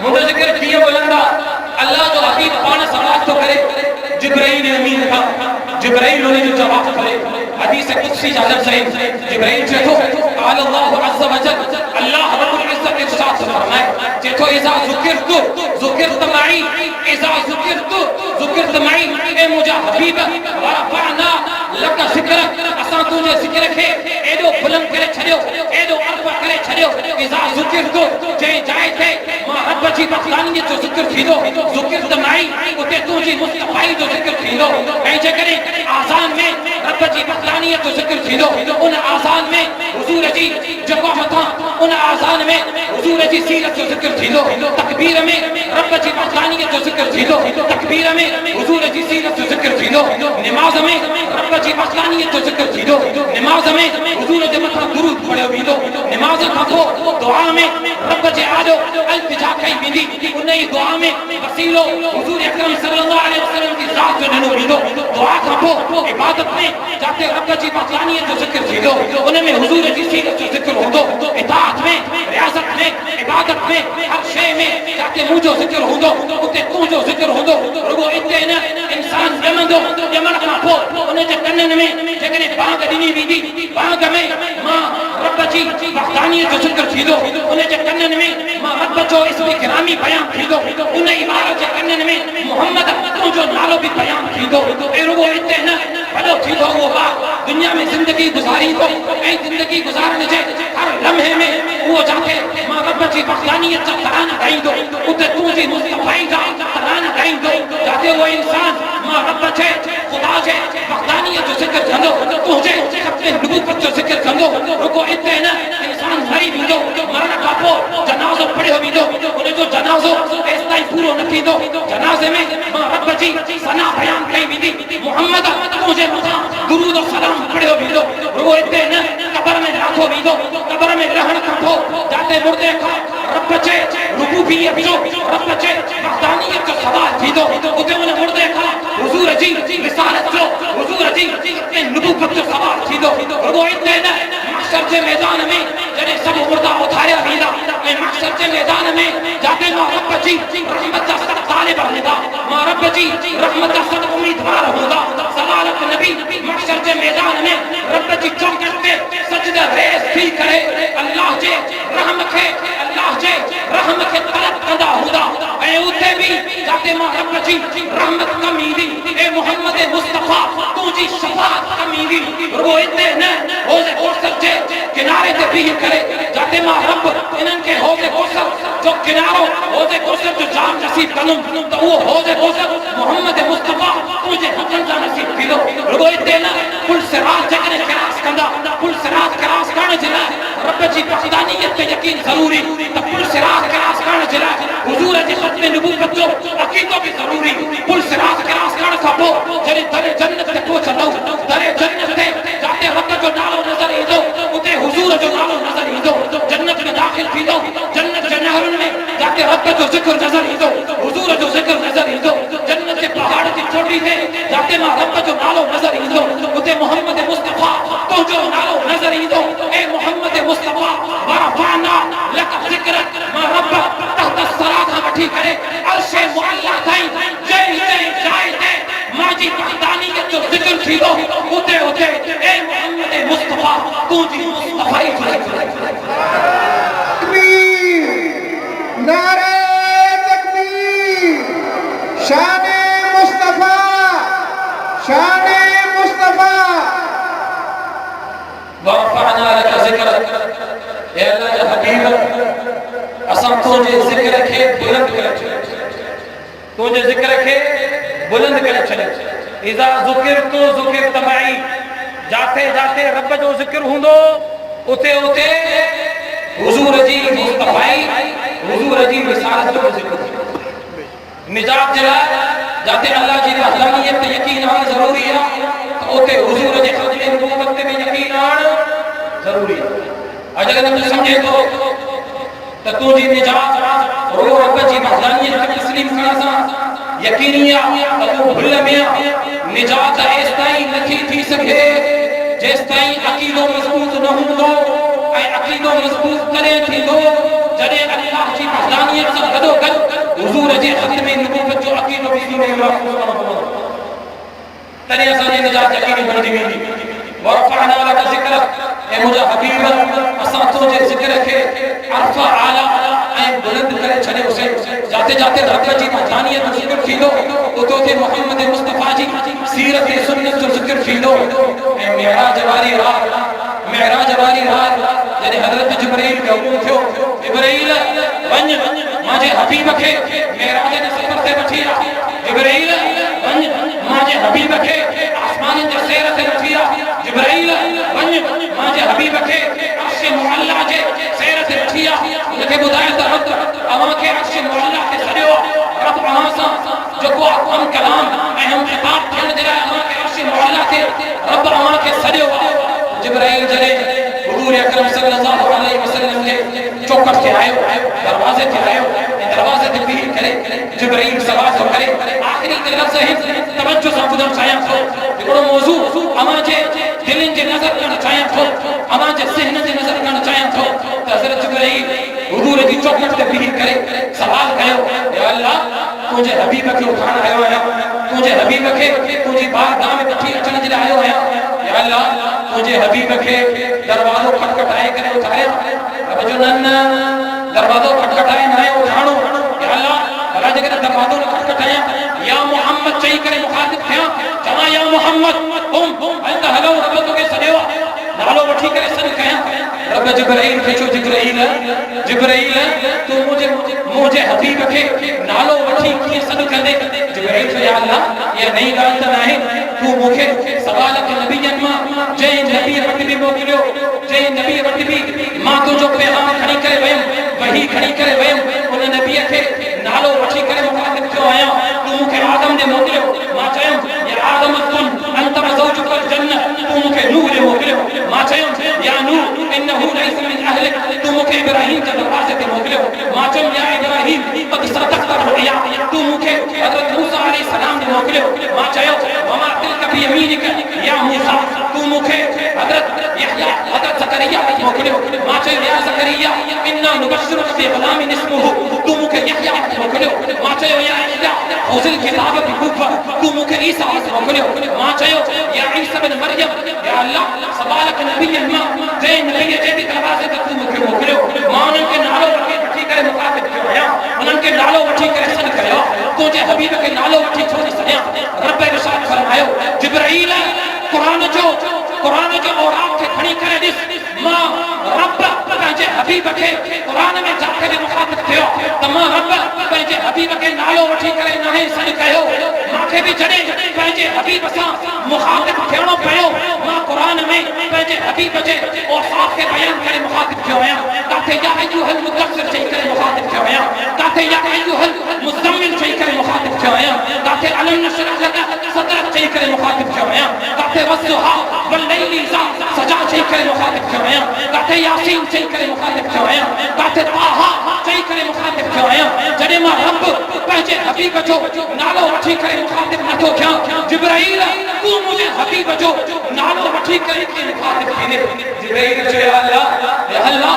मुंहिंजो ज़िक्र कीअं बुलंद आहे अल्लाह जो हबीब पाण सवाल थो करे जिब्राइल अमीन खां जिब्राइल उन जो जवाब करे हदीस कुदसी जा लफ़्ज़ आहिनि जिब्राइल चए थो क़ाल अल्लाहु अज़्ज़ व जल अल्लाह रब्बुल इज़्ज़त इरशाद फरमाए चए थो इज़ा ज़ुकिरत मई इज़ा ज़ुकिरत मई ए मुंहिंजा हबीब वरफ़अना लक ज़िक्रक असां तुंहिंजे ज़िक्र खे एॾो बुलंद करे छॾियो एॾो अर्फ़ करे छॾियो इज़ा ज़ुकिरत जंहिं जाइ ते मां रब जी वहदानियत जो ज़िक्र थींदो ज़ुकिरत मई उते तुंहिंजी मुस्तफ़ाई जो ज़िक्र थींदो ऐं जेकॾहिं आज़ान में रब जी वहदानियत जो ज़िक्र थींदो उन आज़ान में हुज़ूर जी जेको मथां उन आज़ान में हुज़ूर जी सीरत जो ज़िक्र थींदो तकबीर में रब जी वहदानियत जो ज़िक्र थींदो तकबीर में हुज़ूर जी सीरत जो ज़िक्र थींदो निमाज़ में रब जी वहदानियत जो ज़िक्र थींदो निमाज़ में हुज़ूर जे मथां दुरूद पढ़ियो वेंदो निमाज़ खां पोइ दुआ में रब जे आॾो अल्तिजा कई वेंदी उन ई दुआ में वसीलो हुज़ूर अकरम सल्लल्लाहु अलैहि वसल्लम जी ज़ात जो ॾिनो वेंदो दुआ खां पोइ इबादत में जाते रब जी वहदानियत जो ज़िक्र थींदो उन में हुज़ूर जी सीरत जो ज़िक्र हूंदो इताअत में रियाज़त में इबादत में हर शइ में जाते मुंहिंजो ज़िक्र हूंदो उते तुंहिंजो ज़िक्र हूंदो रुगो इते न इंसान ॼमंदो ॼमण खां पोइ उन जे कननि में जेकॾहिं बांग ॾिनी वेंदी बांग में मां रब जी वहदानियत जो ज़िक्र थींदो उन जे कननि में मां रब जो इस्म गिरामी बयान थींदो उन इबारत जे कननि में मोहम्मद तुंहिंजो नालो बि बयान थींदो ऐं रुगो इते न वॾो थींदो उहो ॿार दुनिया में ज़िंदगी गुज़ारींदो ऐं ज़िंदगी गुज़ारण जे हर लम्हे में उहो जाते मां रब जी वहदानियत जा तराना ॻाईंदो उते तुंहिंजी मुस्तफ़ाई जा तराना ॻाईंदो जाते उहो इंसान मां रब जे ख़ुदा जे वहदानियत जो ज़िक्र कंदो तुंहिंजे खपे नबूवत जो ज़िक्र कंदो रुगो इते न इंसान मरी वेंदो मरण खां पोइ जनाज़ो पढ़ियो वेंदो उन जो जनाज़ो एसि ताईं पूरो न थींदो जनाज़े में मां रब जी सना बयान कई वेंदी मोहम्मद तुंहिंजे मथां दुरूद और सलाम पढ़ियो वेंदो रुगो इते न क़ब्र में राखो वेंदो क़ब्र में रहण खां पोइ जाते मुर्दे खां रब जे रुबूबियत जो रब जे वहदानियत जो सवाल थींदो उते उन मुर्दे खां हुज़ूर जी रिसालत जो हुज़ूर जी नबूवत जो सवाल थींदो रुगो इते न महशर जे मैदान में जॾहिं सभु मुर्दा उथारिया वेंदा ऐं महशर जे मैदान में जाते मां रब जी रहमत जा सख़्त तालिब हूंदा मां रब जी रहमत जा सख़्त उम्मीदवार हूंदा सलालत नबी महशर जे मैदान में रब जी चौखट ते सजदा रेज़ थी करे अल्लाह जे रहम खे तलब कंदा हूंदा ऐं उते बि जाते मां रब जी रहमत कम ईंदी ऐं मोहम्मद मुस्तफ़ा तुंहिंजी शफ़ाअत कम ईंदी रुगो इते न हौज़े कौसर जे किनारे ते बीह करे जाते मां रब इन्हनि खे हौज़े कौसर जो किनारो हौज़े कौसर जो जाम नसीब कंदुमि त उहो हौज़े कौसर मोहम्मद मुस्तफ़ा तुंहिंजे हथनि सां नसीब थींदो रुगो इते न पुल सिरात जेकॾहिं क्रॉस कंदा पुल सिरात क्रॉस करण जे लाइ रब जी वहदानियत ते यकीन ज़रूरी त पुल सिरात क्रॉस करण जे लाइ हुज़ूर जे ख़त्म नबूवत जो अक़ीदो बि ज़रूरी पुल सिरात क्रॉस करण खां पोइ जॾहिं दरे जन्नत ते पहुचंदो दरे जन्नत ते जाते रब जो नालो नज़र ईंदो उते हुज़ूर जो नालो नज़र ईंदो जन्नत में दाख़िल थींदो जन्नत जे नहरुनि में जाते रब जो ज़िक्र नज़र ईंदो हुज़ूर जो ज़िक्र नज़र ईंदो जन्नत जे पहाड़ जी चोटी ते जाते मां रब जो नालो नज़र ईंदो उते मोहम्मद मुस्तफ़ा तुंहिंजो नालो नज़र ईंदो ऐं मोहम्मद मुस्तफ़ा वरफ़अना लक ज़िक्रक मां रब तहत सरा खां वठी करे अर्श मुअल्ला ताईं जंहिं जाइ ते मांजी वहदानियत जो ज़िक्र थींदो उते उते ऐं मोहम्मद मुस्तफ़ा तुंहिंजी मुस्तफ़ाई नारे तकबीर शाने मुस्तफ़ा शाने मुस्तफ़ा वरफ़अना लक ज़िक्रक ए अल्लाह जा हबीब असां तुंहिंजे ज़िक्र खे बुलंद करे छॾियो तुंहिंजे ज़िक्र खे बुलंद करे छॾियो इज़ा ज़ुकिरत मई जाते जाते रब जो ज़िक्र हूंदो उते उते हुज़ूर जी मुस्तफ़ाई हुज़ूर जी रिसालत जो ज़िक्र निजात जे लाइ जाते अल्लाह जी वहदानियत ते यकीन आणणु ज़रूरी आहे त उते हुज़ूर जे ख़त्म नबूवत ते बि यकीन आणणु ज़रूरी आहे अॼु अगर तू समझे तो तुंहिंजी निजात रुगो रब जी वहदानियत खे तस्लीम करण सां यकीनी आहे त तूं भुल में निजात एसि ताईं नथी थी सघे जेसिताईं अक़ीदो मज़बूत न हूंदो ऐं अक़ीदो मज़बूत तॾहिं थींदो जॾहिं अल्लाह जी वहदानियत सां गॾोगॾु हुज़ूर जे ख़त्म नबूवत जो अक़ीदो बि सीने में महफ़ूज़ करणो पवंदो। तॾहिं असांजी निजात यक़ीनी बणिजी वेंदी। वरफ़अना लक ज़िक्रक, ऐं मुंहिंजा हबीब असां तुंहिंजे ज़िक्र खे अर्फ़ आला ऐं बुलंद करे छॾियोसीं। जाते जाते रब जी वहदानियत जो ज़िक्र थींदो उतो ते मोहम्मद मुस्तफ़ा जी सीरत सुन्नत जो ज़िक्र थींदो। ऐं मेराज वारी रात जॾहिं हज़रत जिब्रील खे हुकुम थियो, जिब्रील वञ मुंहिंजे हबीब खे मेराज जे सफ़र ते वठी आ। जिब्रील वञ मुंहिंजे हबीब खे आसमाननि जे सैर ते वठी आ। जिब्रील वञ मुंहिंजे हबीब खे अर्श मुअल्ला जे सैर ते वठी आ। उनखे ॿुधाए त रब अव्हां खे अर्श मुअल्ला ते सॾियो आ। रब अव्हां सां जेको हम कलाम ऐं हम ख़िताब थियण जे लाइ अव्हां खे अर्श मुअल्ला ते रब अव्हां खे सॾियो आ। जिब्रील जॾहिं हुज़ूर अकरम सल्लल्लाहु अलैहि वसल्लम जे चौखट ते आयो, दरवाज़े ते आयो, दरवाज़े ते बीह करे जिब्रील सवाल थो करे। आख़िरी ते लफ़्ज़ हिन तवज्जो सां ॿुधणु चाहियां थो। हिकिड़ो मौज़ू अव्हां जे दिलनि जे नज़र करणु चाहियां थो, अव्हां जे ज़हन जे नज़र करणु चाहियां थो त हज़रत जिब्रील हुज़ूर जी चौखट ते बीह करे सवाल कयो, या अल्लाह तुंहिंजे हबीब खे उठाइण आयो आहियां, तुंहिंजे हबीब खे तुंहिंजी बारगाह में वठी अचण जे लाइ आयो आहियां। या अल्लाह तुंहिंजे हबीब खे दरवाज़ो खटखटाए करे उठाया। रब जो न दरवाज़ो खटखटाए न आहे उठाणो। या अल्लाह भला जेकॾहिं दरवाज़ो न खटखटाया या मोहम्मद चई करे मुखातिब थियां, चवां या मोहम्मद त हलो रब तोखे सॾियो आहे, नालो वठी करे सॾु कयां। रब जिब्रील खे चयो, जिब्रील तूं मुंहिंजे हबीब खे नालो वठी कीअं सॾु कंदे? जिब्रील चयो, या अल्लाह इहा नई ॻाल्हि त नाहे, तूं मूंखे सवाल के नबीयनि मां जंहिं नबी वटि बि मोकिलियो, जंहिं नबी वटि बि मां तुंहिंजो पैगाम खणी करे वयुमि, वही खणी करे वयुमि, उन नबीअ खे नालो वठी करे मुखातिब थियो आहियां। तूं मूंखे आदम ॾे मोकिलियो, मां चयुमि या आदम कुन अंत ज़ौजुकल जन्नह, तूं मूंखे नूह ॾे मोकिलियो, मां चयुमि या नूह इन्नहु लैस मिन अहलिक, तूं मूंखे इब्राहीम जे दरवाज़े ते मोकिलियो, मां चयुमि या इब्राहीम क़द सदक़्ता रुया, तूं मूंखे हज़रत मूसा अलैहि सलाम ॾे मोकिलियो, मां चयो वमा तिल्का बियमीनिक या मूसा, तूं मूंखे हज़रत यहया हज़रत ज़करिया ॾे मोकिलियो, मां चयो या ज़करिया इन्ना नुबश्शिरुक बिग़ुलामिन इस्मुहु, तूं मूंखे यहया ॾे मोकिलियो, मां चयो या यहया ख़ुज़िल किताब बिकुफ़ा, तूं मूंखे ईसा ॾे मोकिलियो, मां चयो या ईसा बिन मरियम, या अल्लाह सवालक नबीयनि मां जंहिं नबीअ जे बि दरवाज़े ते तूं मूंखे मोकिलियो, मां उन्हनि खे नालो वठी करे मुखातिब थियो आहियां, उन्हनि खे नालो वठी करे सॾु कयो, तुंहिंजे हबीब खे नालो वठी छो न सॾियां? रब इरशाद फरमायो, जिब्रील क़ुरान जो औरात खे खणी करे ॾिस, मां रब पंहिंजे हबीब खे क़ुरान में जा करे मुखातिब थियो त मां रब पंहिंजे हबीब खे नालो वठी करे नाहे सॾु कयो। मूंखे बि जॾहिं पंहिंजे हबीब सां मुखातिब थियणो पियो, मां क़ुरान में पंहिंजे हबीब जे औसाफ खे बयान करे मुखातिब थियो आहियां। काथे या अय्युहल मुदस्सिर चई करे मुखातिब थियो आहियां, काथे या अय्युहल मुज़म्मिल चई करे मुखातिब थियो आहियां, काथे अलम नशरह लक सदरक चई करे मुखातिब थियो आहियां, काथे वस्सुहा वल्लैलि इज़ा सजा चई करे मुखातिब थियो आहियां, काथे यासीन चई करे मुखातिब थियो आहियां, काथे ताहा चई करे मुखातिब थियो आहियां। जॾहिं मां रब पंहिंजे हबीब जो नालो वठी करे मुखातिब नथो थियां, जिब्रील तूं मुंहिंजे हबीब जो नालो वठी करे कीअं मुखातिब थींदे? जिब्रील चयो, या अल्लाह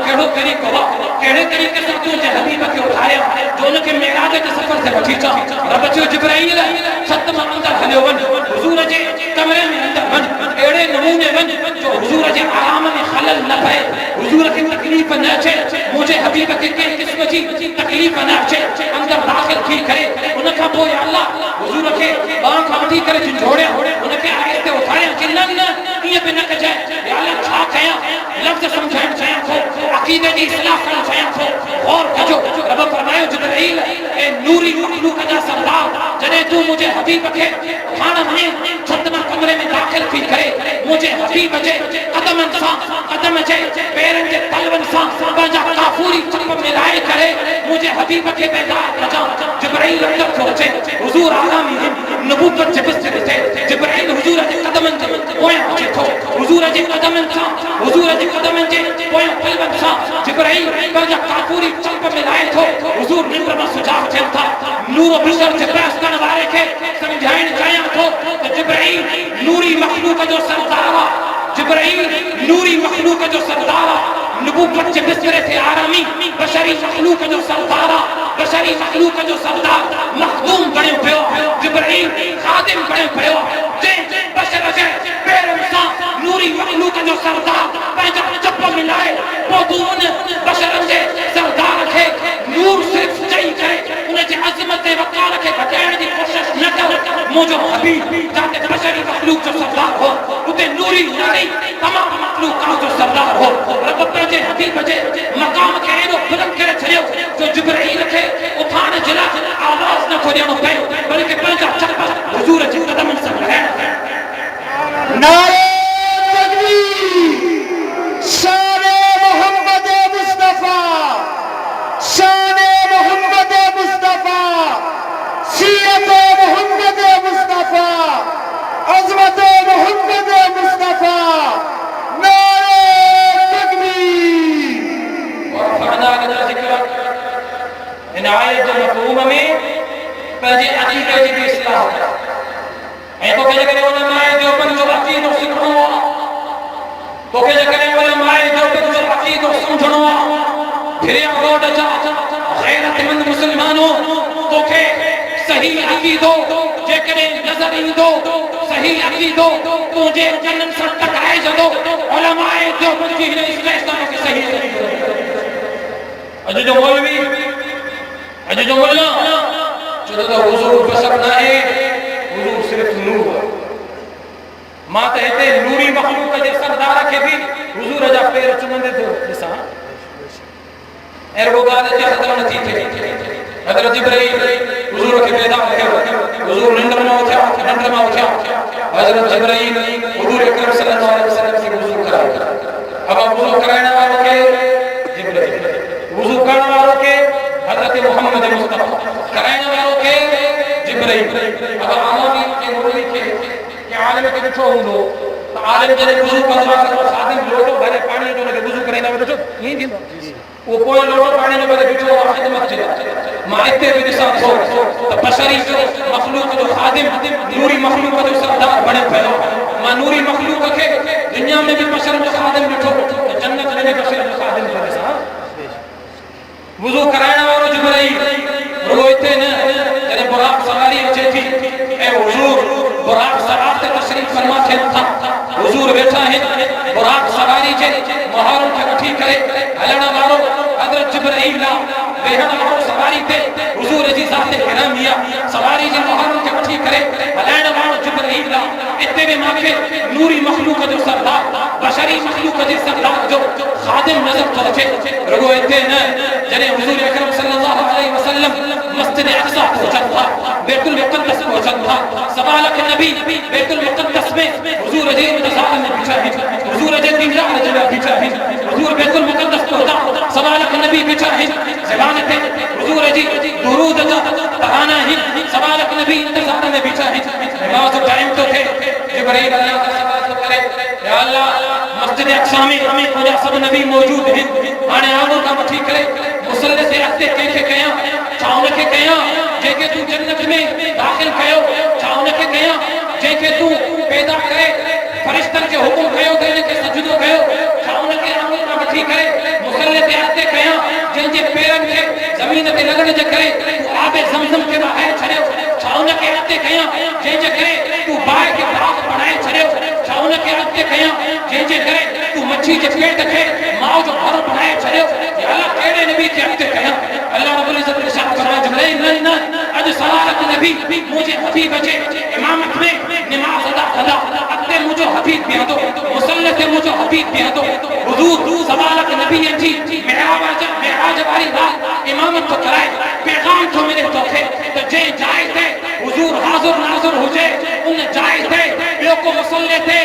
कहिड़ो तरीक़ो आहे, कहिड़े तरीक़े सां तुंहिंजे हबीब खे उठाया जो उनखे मेराज जे सफ़र ते वठी अचां? रब चयो, जिब्रील छत मां अंदरि हलियो वञ, हुज़ूर जे कमरे में अंदरि वञ, अहिड़े नमूने वञ जो हुज़ूर जे आराम में खलल न पए, हुज़ूर खे तकलीफ़ न अचे, मुंहिंजे हबीब खे कंहिं क़िस्म जी तकलीफ़ न अचे। अंदरि दाख़िल थी करे उनखां पोइ या अल्लाह हुज़ूर खे ॿाह खां वठी करे झंझोड़िया, उनखे आहिस्ते उथारिया कि न ईअं बि न कजांइ। या अल्लाह छा कयां? लफ़्ज़ सम्झाइणु चाहियां थो, अक़ीदे जी इस्लाह करणु चाहियां थो, गौर कजो। रब फरमायो, जिब्रील ए नूरी मख़लूक़ जा सरदार, जॾहिं तूं मुंहिंजे हबीब खे खाण में छत मां कमरे में दाख़िल थी करे मुंहिंजे हबीब जे क़दमनि सां क़दम जे पेरनि जे तलवनि सां पंहिंजा काफ़ूरी चप मिलाए करे मुंहिंजे हबीब खे बेदार कजां। जिब्रील अंदर थो अचे, हुज़ूर आलमी नबूवत जे बिस्तर ते जिब्रील हुज़ूर जे क़दमनि ते पोयां अचे थो, हुज़ूर जे क़दमनि सां हुज़ूर जे क़दमनि जे पोयां तलवनि सां जिब्रील पंहिंजा काफ़ूरी चप मिलाए थो। हुज़ूर निंड मां सुजाग थियनि था, नूर बशर जे बहस करण वारे खे सम्झाइणु चाहियां थो त जिब्रील नूरी मख़लूक़ जो सरदार आहे, जिब्राइल नूरी मखलूक जो सरदार नबूवत के बिस्तरे थे आरामी बशरी मखलूक जो सरदार बशरी मखलूक जो सरदार मखदूम बने पियो जिब्राइल खादिम बने पियो जे बशर जे पैरम सा नूरी मखलूक जो सरदार पंहिंजा चप मिलाए पोइ बशर जे सरदार खे नूर सिर्फ चई करे उन जे अज़मत वक़ार खे घटाइण जी कोशिश न कर मुंहिंजो हबीब जाते बशरी मखलूक जो सरदार हो उते नूरी यानी तमाम मखलूकात जो सरदार हो रब पंहिंजे हबीब जे मक़ाम खे एॾो बुलंद करे छॾियो जो जिब्राइल खे उथाण जे लाइ आवाज़ न ॾियणो पियो बल्कि पंहिंजा चप हुज़ूर जे क़दमनि सां लॻाइण नारे तकबीर शाने मोहम्मद मुस्तफा शाने मोहम्मद मुस्तफा सीरत मोहम्मद मुस्तफा अज़मत मोहम्मद मुस्तफा नारे तकबीर ورفعنا لك ذكرك इन आयत जे मफ़हूम में पंहिंजे अक़ीदे जी इस्लाह ऐं तोखे जेकॾहिं उलमाए देवबंद जो अक़ीदो सिखणो आहे तोखे जेकॾहिं उलमाए देवबंद जो अक़ीदो सम्झणो आहे फिरिया रोड जा गैरतमंद मुस्लमानो तोखे सही अक़ीदो जेकॾहिं नज़र ईंदो सही अक़ीदो तुंहिंजे जनन सां टकराइजंदो उलमाए देवबंद जी हिन इस्लाह सां तोखे सही अक़ीदो अॼु जो मौलवी अॼु जो मुल्ला चवंदो त हुज़ूर बशर न आहे हुज़ूर सिर्फ़ नूर मां त हिते नूरी मखलूक जे सरदार खे बि हुज़ूर जा पेर चुमंदे थो ॾिसां अहिड़ो ॻाल्हि जे ख़तम नथी थिए हज़रत जिब्राइल हुज़ूर खे पैदा कयो हुज़ूर निंड मां उथिया हज़रत जिब्राइल हुज़ूर अकरम सल्लल्लाहु अलैहि वसल्लम खे वुज़ू करायो अब वुज़ू कराइण वारो के जिब्राइल वुज़ू करण वारो के हज़रत मोहम्मद मुस्तफा कराइण वारो के जिब्राइल अब आवामी के मौलवी के आलिम के ॾिठो हूंदो त आलिम जॾहिं वुज़ू कंदो आहे त खादिम लोटो भरे पाणीअ जो हुनखे वुज़ू कराईंदा ॾिठो ईअं थींदो उहो पोइ लोटो पाणी जो भरे बीठो आहे ख़िदमत जे लाइ मां हिते बि ॾिसां थो त बशरी जो मखलूक जो खादिम नूरी मखलूक जो सरदार बणे पियो मां नूरी मखलूक खे दुनिया में बि बशर जो खादिम ॾिठो त जन्नत में बि बशर जो खादिम थो ॾिसां वुज़ू कराइण वारो जिब्राइल रुगो हिते न जॾहिं बुराक सवारी अचे थी ऐं हुज़ूर बुराक सवार ते तशरीफ़ फरमा थियनि था हुज़ूर वेठा आहिनि बुराक सवारी जे मुहारुनि खे वठी करे हलण वारो हज़रत जिब्राइल वेहण वारो सवारी ते हुज़ूर जी ज़ात गिरामी सवारी जे मुहारुनि खे वठी करे हलाइण वारो जिब्राइल इते बि मूंखे नूरी मखलूक जो सरदार बशरी मखलूक जे सरदार जो खादिम नज़र थो अचे रुगो हिते न जॾहिं हुज़ूर अकरम सल्लल्लाहु अलैहि वसल्लम मस्जिद अक़सा पहुचनि था बैतुल मुक़द्दस पहुचनि था सवा लख नबी बैतुल मुक़द्दस में हुज़ूर जे इंतज़ार में बीठा आहिनि हुज़ूर जे दीदार जे लाइ बीठा आहिनि हुज़ूर बैतुल मुक़द्दस पहुता सवा लख नबी बीठा आहिनि ज़बान ते हुज़ूर जी दुरूद जा तराना आहिनि सवा लख नबी इंतज़ार में बीठा आहिनि नमाज़ जो टाइम तो थे जिब्राइल अल्लाह का सवाल तो करे या अल्लाह मस्जिद अक़सा में तुंहिंजा सभु नबी मौजूद आहिनि हाणे आमूर खां वठी करे मुसल्ले ते अॻिते कंहिंखे कयां छा उनखे कयां जेके तूं जन्नत में दाख़िल कयो छा उनखे कयां जेके तूं पैदा करे फरिश्तनि खे हुकुम कयो त इनखे सजदो कयो छा उनखे आमूर खां वठी करे मुसल्ले ते अॻिते कयां जंहिंजे पेरनि खे ज़मीन ते लॻण जे करे तूं आबे ज़मज़म खे वहाए छॾियो छा उनखे अॻिते कयां जंहिंजे करे तूं बाहि खे बाग़ बणाए छॾियो छा उनखे अॻिते कयां जंहिंजे करे तूं मच्छी जे पेट खे माउ जो घर बणाए छॾियो अल्लाह कहिड़े नबी खे अॻिते कयां अल्लाह रब्बुल इज़्ज़त इरशाद फरमाए जिब्राइल न अॼु सवालत नबी मुंहिंजे हबीब जे इमामत में निमाज़ अदा कंदा अॻिते मुंहिंजो हबीब बीहंदो मुसल्ले ते मुंहिंजो हबीब बीहंदो हुज़ूर सवालत नबी जी मेराज वारी रात इमामत थो कराए पैगाम थो मिले तोखे त जंहिं जाइ ते हुज़ूर हाज़िर नाज़िर हुजे उन जाइ ते ॿियो को मुसल्ले ते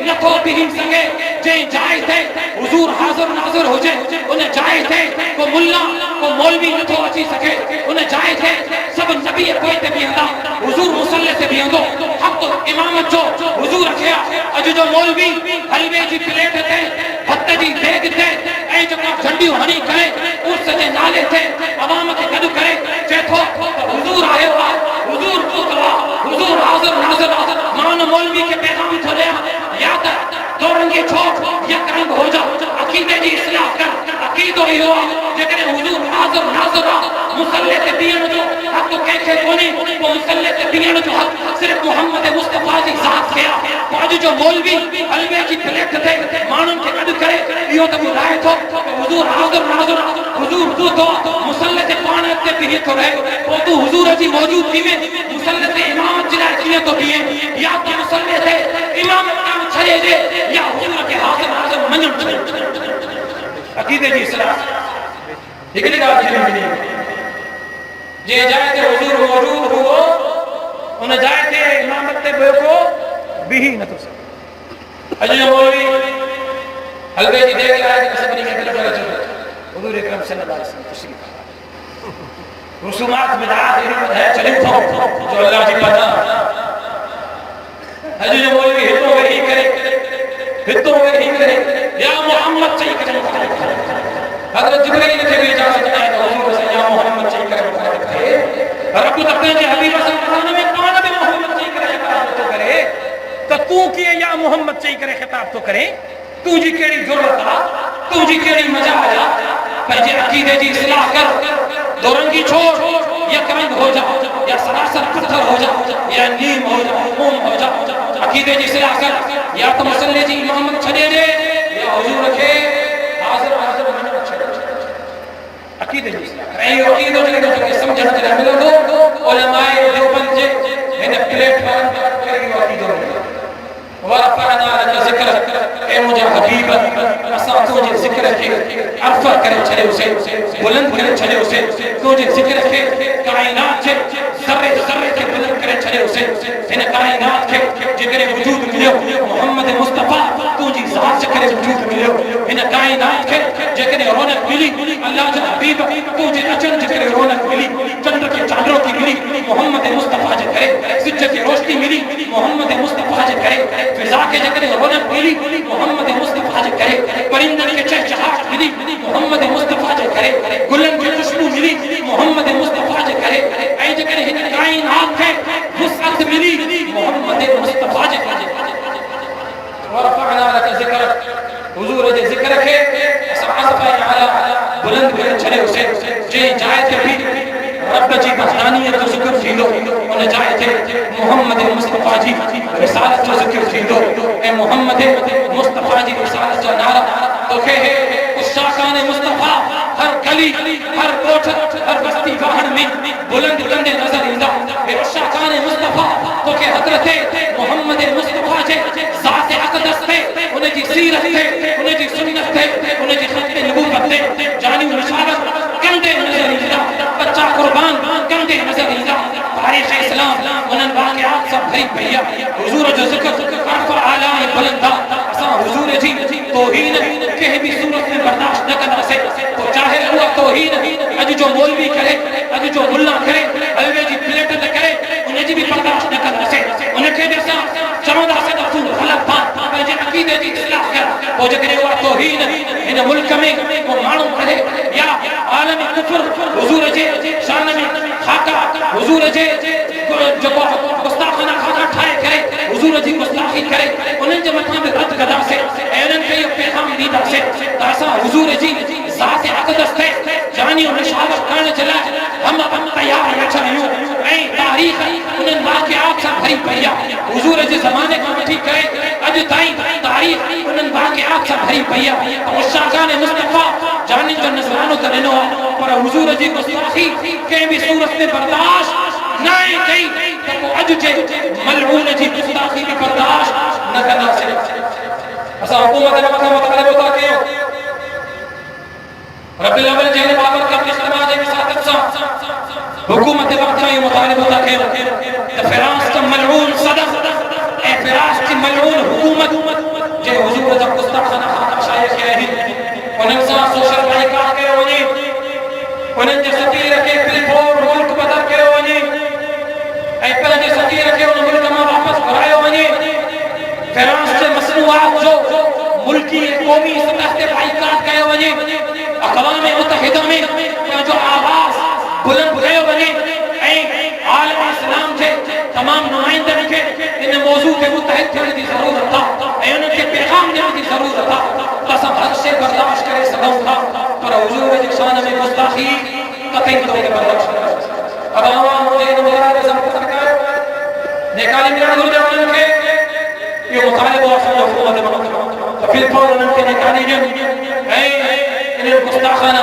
नथो बीही सघे जंहिं जाइ ते हुज़ूर हाज़िर नाज़िर हुजे उन जाइ ते को मुल्ला को मौलवी नथो अची सघे उन जाइ ते सभु नबी पोइ ते बीहंदा हुज़ूर मुसल्ले ते बीहंदो हक़ इमामत जो हुज़ूर रखिया अॼु जो मौलवी हलवे जी प्लेट ते भत जी देग ते ऐं जेका झंडियूं हणी करे उर्स जे नाले ते अवाम खे गॾु करे चए थो हुज़ूर आयो आहे हुज़ूर पुतला हुज़ूर हाज़िर नाज़िर मां मौलवी के पैगाम थो ॾियां या त दौरंगी छोड़ हक़ सिर्फ मोहम्मद मुस्तफा जी ज़ात कया अज जो मौलवी हलवे की प्लेट ते मानन के अद करे यो तो बुलाए तो हुजूर हाज़िर नाज़िर हुजूर तो मुसल्ले ते पान ते भी तो रहे वो तो हुजूर जी मौजूदगी में मुसल्ले ते इमाम जिला किए तो भी या तो मुसल्ले ते इमाम काम छड़े दे या हुजूर के हाज़िर नाज़िर मनन अकीदे जी इस्लाम हिकड़ी गाल थी मिली जे जाए ते हुजूर मौजूद हुओ उन जाए ते इमामत ते को भी न तो सके अज जो मौलवी हलवे जी देख लाए कि सभनी के गले करे हुजूर अकरम सल्लल्लाहु अलैहि वसल्लम तशरीफ रसूमात बिदात है चले उठो जो अल्लाह जी पता अज जो मौलवी हितो में ही करे या मोहम्मद सही करे हज़रत जिब्रील खे भी इजाज़त है तो हुजूर से या मोहम्मद सही करे रब तकने जे हबीब सल्लल्लाहु में कौन भी मोहम्मद सही करे खिताब तो करे तो तू के या मोहम्मद सही करे खिताब तो करे तू जी केड़ी जरूरत आ तू जी केड़ी मजा आया पंहिंजे अकीदे जी इस्लाह कर दो रंगी छोड़ या रंग हो जा या सरासर पत्थर हो जा या नीम हो जा मोम हो जा अकीदे जी इस्लाह कर या तो मसले जी इमामत छड़े दे या हुजूर के हाज़िर अकीदे जी ऐं अकीदो जो समझण जे मिलंदो उलमाए देवबंद जे हिन प्लेटफॉर्म ते इहो अकीदो वरफ़अना लक ज़िक्र ए मुंहिंजा हबीब असां तुंहिंजे ज़िक्र खे अरफ़ा करे छॾियोसीं बुलंद करे छॾियोसीं तुंहिंजे ज़िक्र खे काइनात जे ज़र्रे ज़र्रे खे बुलंद करे छॾियोसीं हिन काइनात खे जेकॾहिं वजूद मिलियो मोहम्मद मुस्तफ़ा तुंहिंजी ज़ात जे करे वजूद मिलियो हिन काइनात खे जेकॾहिं रौनक मिली अल्लाह जा हबीब तुंहिंजे अचण जे करे रौनक मिली चंड खे चांदरो की मिली मोहम्मद मुस्तफ़ा जे करे सिज खे रोशनी मिली मोहम्मद मुस्तफ़ा जे करे फिज़ा के जेकॾहिं रौनक मिली मोहम्मद मुस्तफ़ा जे करे परिंदनि खे चहचहाट मिली मोहम्मद मुस्तफ़ा जे करे गुलनि खे खुशबू मिली मोहम्मद मुस्तफ़ा जे करे ऐं जेकॾहिं हिन काइनात खे वुसअत मिली मोहम्मद मुस्तफ़ा जे करे वरफ़अना लक ज़िक्र हुजूर जे ज़िक्र खे असां अज़फ़ा आला बुलंद करे छॾियोसीं जे जाइ ते भी रब जी वहदानियत जो ज़िक्र थींदो उन जाइ ते मोहम्मद मुस्तफ़ा जी रिसालत जो ज़िक्र थींदो ऐं मोहम्मद मुस्तफ़ा जी रिसालत जो नारा तोखे उशाकान मुस्तफ़ा हर गली हर कोठ हर बस्ती वाहन में बुलंद कंदे नज़र ईंदा हे उशाकान मुस्तफ़ा तोखे हज़रत मोहम्मद मुस्तफ़ा जे ज़ात अक़दस ते उन जी सीरत ते उन जी सुन्नत ते उन जी ख़त नबूवत ते जानी निशानत कंदे नज़र ईंदा बच्चा कुर्बान कंदे नज़र ईंदा तारीख़ इस्लाम उन्हनि वाक़िआत सां भरी पई आहे हुजूर जो ज़िक्र अर्फ़ आला ऐं बुलंदा असां हुजूर जी तौहीन कंहिं बि सूरत में बर्दाश्त न कंदासीं पोइ चाहे उहा तौहीन अॼु जो मौलवी करे अॼु जो मुल्ला करे हलवे जी प्लेट ते करे उनजी बि बर्दाश्त न कंदासीं उनखे बि असां चवंदासीं त तूं ग़लति आहे पंहिंजे अक़ीदे जी इस्लाह कर पोइ जेकॾहिं उहा तौहीन हिन मुल्क में को माण्हू करे या आलम कुफ़्र हुजूर जे शान में खाका हुजूर जे जेको गुस्ताखाना खाना ठाहे करे हुजूर जी गुस्ताखी करे उन्हनि जे मथां बि रद्द कंदासीं ऐं उन्हनि खे इहो पैगाम ॾींदासीं त असां हुजूर जी ज़ात अक़दस ते जानी निशानत करण जे लाइ हम तयार वेठा आहियूं ऐं तारीख़ उन्हनि वाक़िआत सां भरी पई आहे हुजूर जे ज़माने खां वठी करे अॼु ताईं तारीख़ उन्हनि वाक़िआत सां भरी पई आहे उशाकान मुस्तफ़ा जानी जो नज़रानो त ॾिनो आहे पर हुजूर जी गुस्ताखी कंहिं बि सूरत में बर्दाश्त न कई त पोइ अॼु जे मलऊन जी गुस्ताखी बि बर्दाश्त न कंदासीं असां हुकूमत जे मथां मुतालिबो था कयूं रब्बिल अवल जे बाबर के अपनी खदमा जे विसाकत सां हुकूमत वक्त में मुतालिबो था कयूं त फिरास का मलऊन सदक़ ऐं फिरास की मलऊन हुकूमत जे हुजूर जा गुस्ताखाना खाना शाइख़ आहिनि उन्हनि सां सोशल बाइकाट कयो वञे उन्हनि जे सतीर खे फिलपोर मुल्क बदल कयो वञे ऐं पंहिंजे सतीर खे उन मुल्क मां वापसि घुरायो वञे फिरास जे मसनूआत जो मुल्की क़ौमी सतह ते बाइकाट कयो वञे अक़वाम मुत्तहिदा में पंहिंजो आवाज़ बुलंद कयो वञे ऐं आलम इस्लाम जे तमाम नुमाइंदनि खे इन मौज़ू ते मुतहद थियण जी ज़रूरत आहे ऐं उन्हनि खे पैगाम ॾियण जी ज़रूरत आहे त असां हर शइ बर्दाश्त करे सघूं था पर हुजूर जी शान में गुस्ताखी कतई तौर ते बर्दाश्त न करे अब आवाम मुझे इन मुदारे से मुतफ़िक़ निकाली मिलन गुरु उन्हनि खे इहो मुतालिबो असांजो हुकूमत वक़्तु त फिलफौर उन्हनि खे निकाली ॾियनि ऐं इन्हनि गुस्ताखाना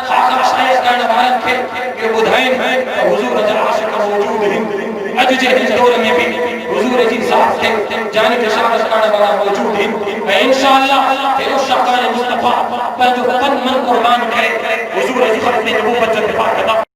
खाका शाइज़ करण वारनि खे इहो ॿुधाइनि त हुज़ूर जा आशिक़ मौजूद आहिनि। अॼु जे हिन दौर में बि हुज़ूर जी ज़ात खे जान निशान करण वारा मौजूद आहिनि ऐं इंशाअल्लाह हेॾो शाकान मुस्तफ़ा पंहिंजो तन मन क़ुर्बान करे हुज़ूर जी ख़त्म नबूवत जो दिफ़ा कंदा।